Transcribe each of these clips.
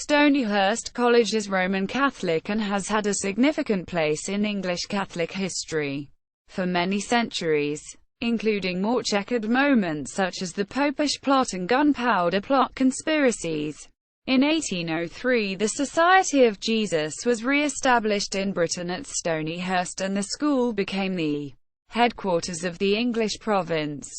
Stonyhurst College is Roman Catholic and has had a significant place in English Catholic history for many centuries, including more checkered moments such as the Popish plot and Gunpowder plot conspiracies. In 1803 the Society of Jesus was re-established in Britain at Stonyhurst and the school became the headquarters of the English province.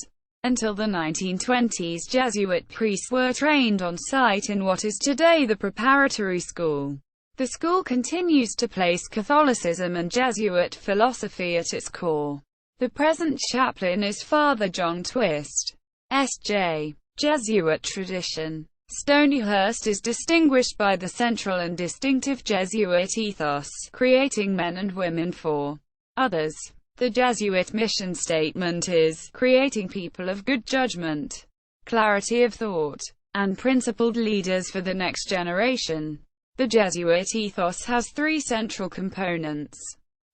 Until the 1920s, Jesuit priests were trained on site in what is today the preparatory school. The school continues to place Catholicism and Jesuit philosophy at its core. The present chaplain is Father John Twist, S.J. Jesuit Tradition. Stonyhurst is distinguished by the central and distinctive Jesuit ethos, creating men and women for others. The Jesuit mission statement is, creating people of good judgment, clarity of thought, and principled leaders for the next generation. The Jesuit ethos has three central components.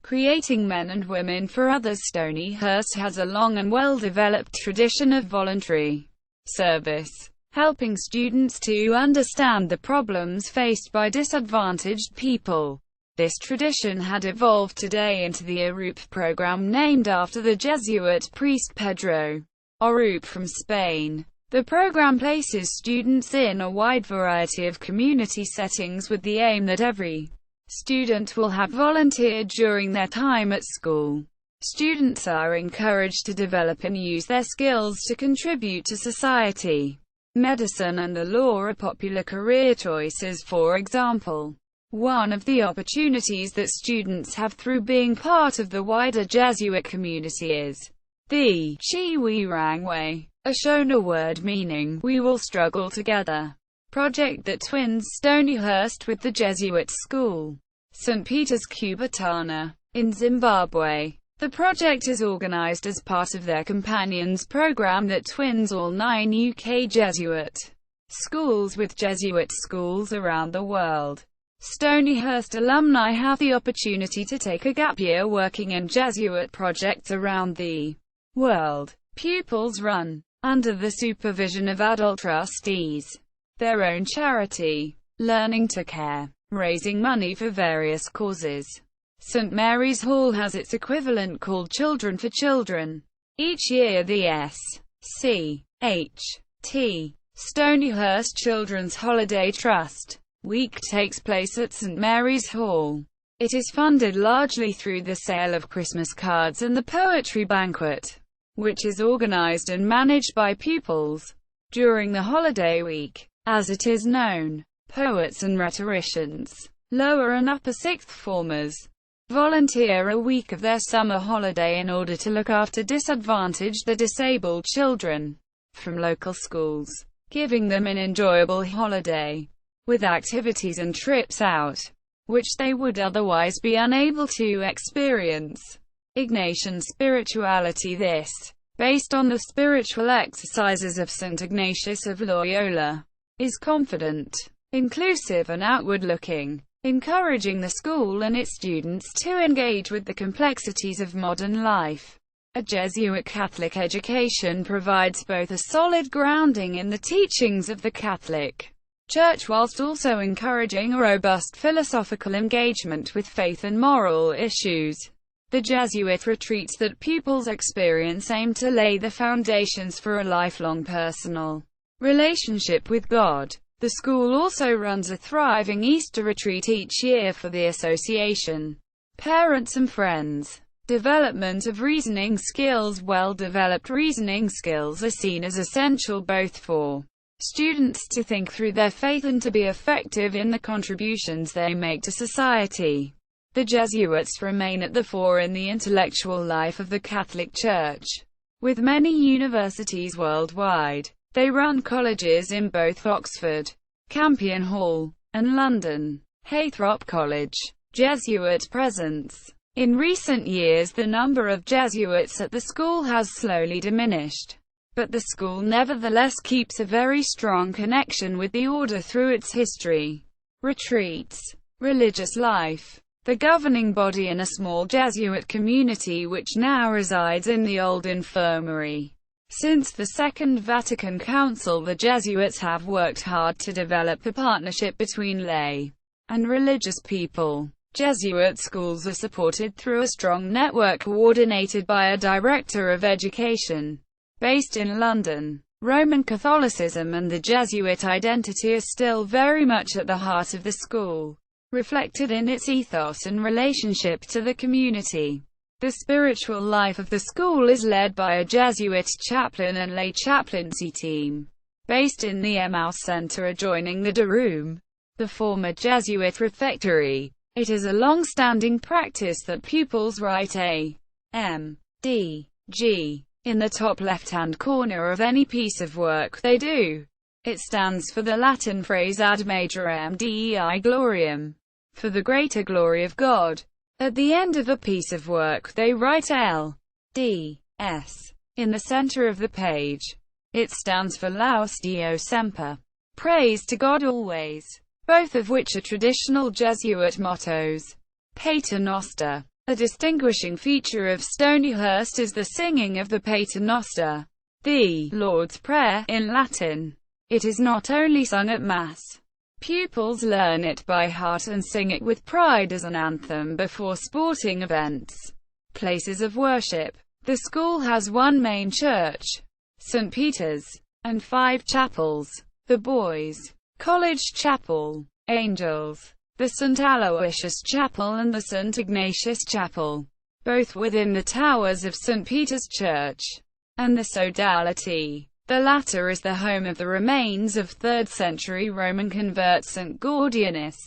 Creating men and women for others. Stonyhurst has a long and well-developed tradition of voluntary service, helping students to understand the problems faced by disadvantaged people. This tradition had evolved today into the Arup program named after the Jesuit priest Pedro Arup from Spain. The program places students in a wide variety of community settings with the aim that every student will have volunteered during their time at school. Students are encouraged to develop and use their skills to contribute to society. Medicine and the law are popular career choices. For example, one of the opportunities that students have through being part of the wider Jesuit community is the Chi We Rang Way, a Shona word meaning "we will struggle together" project that twins Stonyhurst with the Jesuit school, St. Peter's Cubatana, in Zimbabwe. The project is organized as part of their Companions program that twins all 9 UK Jesuit schools with Jesuit schools around the world. Stonyhurst alumni have the opportunity to take a gap year working in Jesuit projects around the world. Pupils run, under the supervision of adult trustees, their own charity, Learning to Care, raising money for various causes. St. Mary's Hall has its equivalent called Children for Children. Each year the S.C.H.T. Stonyhurst Children's Holiday Trust Week takes place at St. Mary's Hall. It is funded largely through the sale of Christmas cards and the poetry banquet, which is organized and managed by pupils. During the holiday week, as it is known, poets and rhetoricians, lower and upper sixth formers, volunteer a week of their summer holiday in order to look after disadvantaged or disabled children from local schools, giving them an enjoyable holiday, with activities and trips out, which they would otherwise be unable to experience. Ignatian spirituality. This, based on the spiritual exercises of St. Ignatius of Loyola, is confident, inclusive and outward-looking, encouraging the school and its students to engage with the complexities of modern life. A Jesuit Catholic education provides both a solid grounding in the teachings of the Catholic Church whilst also encouraging a robust philosophical engagement with faith and moral issues. The Jesuit retreats that pupils experience aim to lay the foundations for a lifelong personal relationship with God. The school also runs a thriving Easter retreat each year for the association, parents and friends. Development of reasoning skills. Well-developed reasoning skills are seen as essential both for students to think through their faith and to be effective in the contributions they make to society. The Jesuits remain at the fore in the intellectual life of the Catholic Church. With many universities worldwide, they run colleges in both Oxford, Campion Hall, and London. Haythrop College, Jesuit Presence. In recent years the number of Jesuits at the school has slowly diminished, but the school nevertheless keeps a very strong connection with the order through its history, retreats, religious life, the governing body and a small Jesuit community which now resides in the old infirmary. Since the Second Vatican Council, the Jesuits have worked hard to develop a partnership between lay and religious people. Jesuit schools are supported through a strong network coordinated by a Director of Education, based in London. Roman Catholicism and the Jesuit identity are still very much at the heart of the school, reflected in its ethos and relationship to the community. The spiritual life of the school is led by a Jesuit chaplain and lay chaplaincy team, based in the Emmaus Center adjoining the Room, the former Jesuit refectory. It is a long-standing practice that pupils write A, M, D, G in the top left-hand corner of any piece of work they do. It stands for the Latin phrase ad majorem Dei gloriam, for the greater glory of God. At the end of a piece of work they write L, D, S in the center of the page. It stands for Laus Deo Semper, praise to God always, both of which are traditional Jesuit mottos. Pater Noster. A distinguishing feature of Stonyhurst is the singing of the Pater Noster, the Lord's Prayer, in Latin. It is not only sung at Mass. Pupils learn it by heart and sing it with pride as an anthem before sporting events, places of worship. The school has one main church, St. Peter's, and 5 chapels: the Boys' College Chapel, Angels, the St. Aloysius Chapel and the St. Ignatius Chapel, both within the towers of St. Peter's Church, and the Sodality. The latter is the home of the remains of 3rd-century Roman convert St. Gordianus.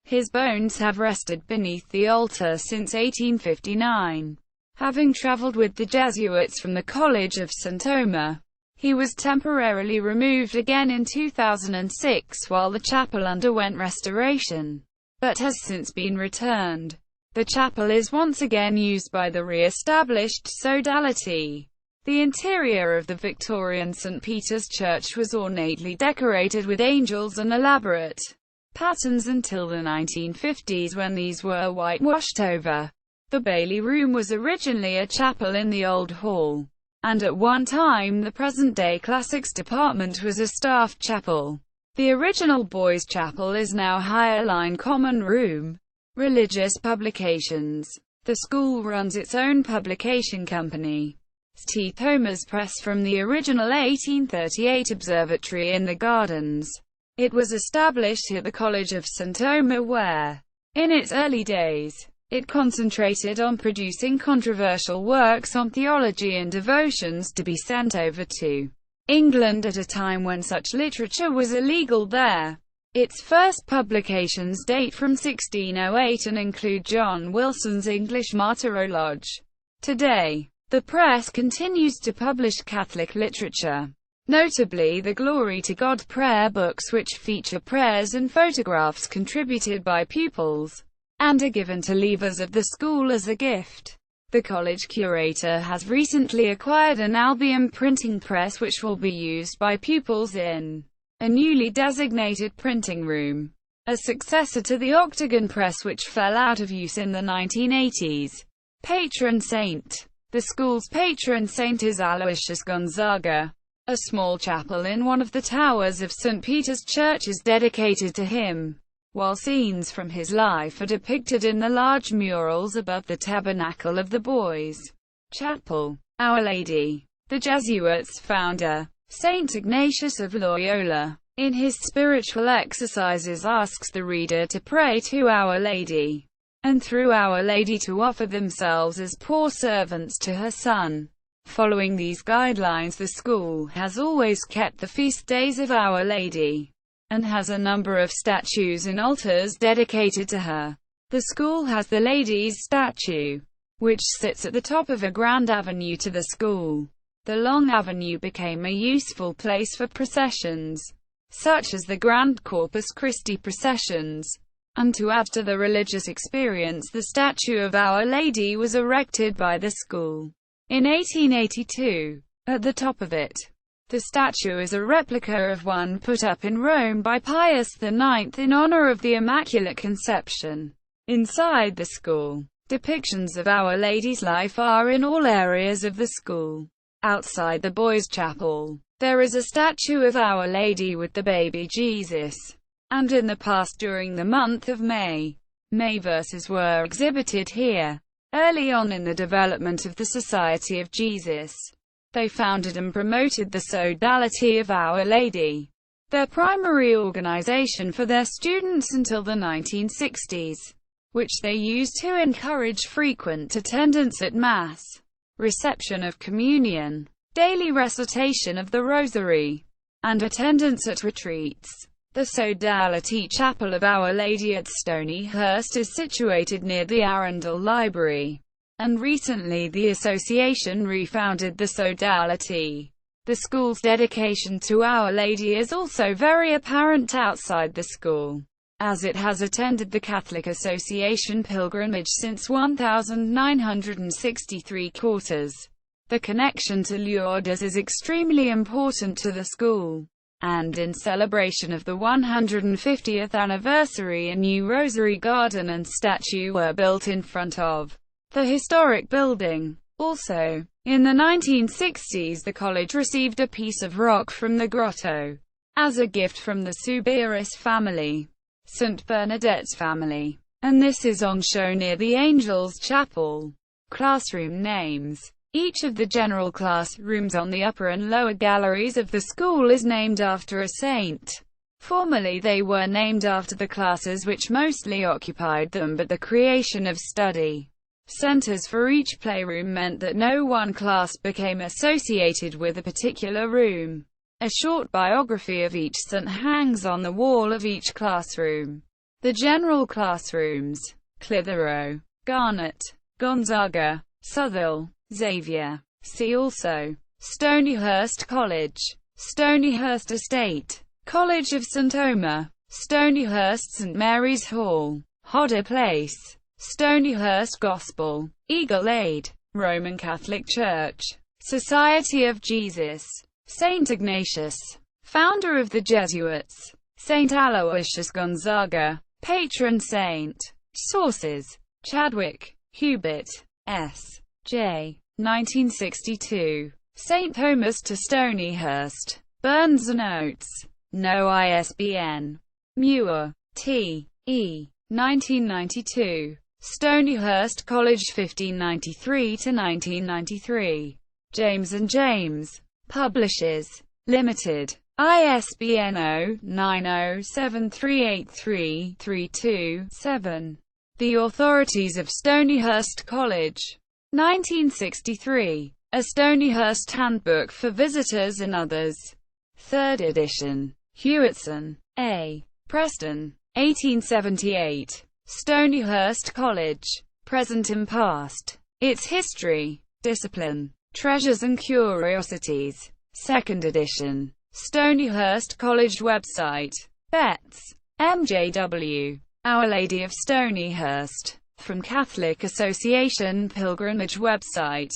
His bones have rested beneath the altar since 1859. Having traveled with the Jesuits from the College of St. Omer, he was temporarily removed again in 2006 while the chapel underwent restoration, but has since been returned. The chapel is once again used by the re-established Sodality. The interior of the Victorian St. Peter's Church was ornately decorated with angels and elaborate patterns until the 1950s, when these were whitewashed over. The Bailey Room was originally a chapel in the Old Hall, and at one time the present-day Classics Department was a staff chapel. The original Boys' Chapel is now Higher Line Common Room. Religious publications. The school runs its own publication company, St. Thomas Press, from the original 1838 observatory in the Gardens. It was established at the College of St. Omer where, in its early days, it concentrated on producing controversial works on theology and devotions to be sent over to England at a time when such literature was illegal there. Its first publications date from 1608 and include John Wilson's English Martyrologe. Today, the press continues to publish Catholic literature, notably the Glory to God prayer books, which feature prayers and photographs contributed by pupils, and are given to leavers of the school as a gift. The college curator has recently acquired an Albion printing press which will be used by pupils in a newly designated printing room, a successor to the Octagon press which fell out of use in the 1980s. Patron Saint. The school's patron saint is Aloysius Gonzaga. A small chapel in one of the towers of St. Peter's Church is dedicated to him, while scenes from his life are depicted in the large murals above the tabernacle of the Boys' Chapel. Our Lady. The Jesuits' founder, St. Ignatius of Loyola, in his spiritual exercises asks the reader to pray to Our Lady, and through Our Lady to offer themselves as poor servants to her Son. Following these guidelines, the school has always kept the feast days of Our Lady, and has a number of statues and altars dedicated to her. The school has the Lady's statue, which sits at the top of a grand avenue to the school. The long avenue became a useful place for processions, such as the Grand Corpus Christi processions. And to add to the religious experience, the statue of Our Lady was erected by the school in 1882. At the top of it, the statue is a replica of one put up in Rome by Pius IX in honor of the Immaculate Conception. Inside the school, depictions of Our Lady's life are in all areas of the school. Outside the boys' chapel, there is a statue of Our Lady with the baby Jesus. And in the past, during the month of May verses were exhibited here. Early on in the development of the Society of Jesus, they founded and promoted the Sodality of Our Lady, their primary organization for their students until the 1960s, which they used to encourage frequent attendance at Mass, reception of communion, daily recitation of the Rosary, and attendance at retreats. The Sodality Chapel of Our Lady at Stonyhurst is situated near the Arundel Library, and recently the association refounded the Sodality. The school's dedication to Our Lady is also very apparent outside the school, as it has attended the Catholic Association pilgrimage since 1963 quarters. The connection to Lourdes is extremely important to the school, and in celebration of the 150th anniversary, a new rosary garden and statue were built in front of the historic building. Also, in the 1960s, the college received a piece of rock from the grotto as a gift from the Subiris family, St. Bernadette's family, and this is on show near the Angels Chapel. Classroom names. Each of the general classrooms on the upper and lower galleries of the school is named after a saint. Formerly they were named after the classes which mostly occupied them, but the creation of study centers for each playroom meant that no one class became associated with a particular room. A short biography of each saint hangs on the wall of each classroom. The general classrooms: Clitheroe, Garnet, Gonzaga, Southwell, Xavier. See also Stonyhurst College, Stonyhurst Estate, College of St. Omer, Stonyhurst St. Mary's Hall, Hodder Place, Stonyhurst Gospel, Eagle Aid, Roman Catholic Church, Society of Jesus, St. Ignatius, founder of the Jesuits, St. Aloysius Gonzaga, Patron Saint. Sources: Chadwick, Hubert, S. J. 1962. St. Thomas to Stonyhurst. Burns Notes. No ISBN. Muir, T. E. 1992. Stonyhurst College 1593–1993. James and James. Publishers. Limited. ISBN 0-90738332-7. The Authorities of Stonyhurst College. 1963. A Stonyhurst Handbook for Visitors and Others. 3rd edition. Hewitson, A. Preston. 1878. Stonyhurst College. Present and Past. Its History, Discipline, Treasures and Curiosities. 2nd edition. Stonyhurst College website. Betts, MJW. Our Lady of Stonyhurst. From Catholic Association Pilgrimage website.